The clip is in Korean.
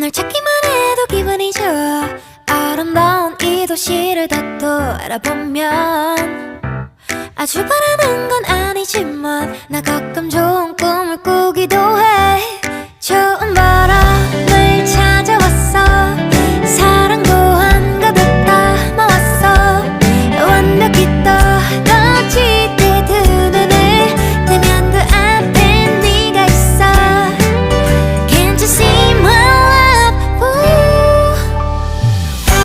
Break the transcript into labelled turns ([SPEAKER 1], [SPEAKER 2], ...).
[SPEAKER 1] 널 찾기만 해도 기분이 좋아. 아름다운 이 도시를 다 돌아보면 아주 바라는 건 아니지만 나 가끔 좋은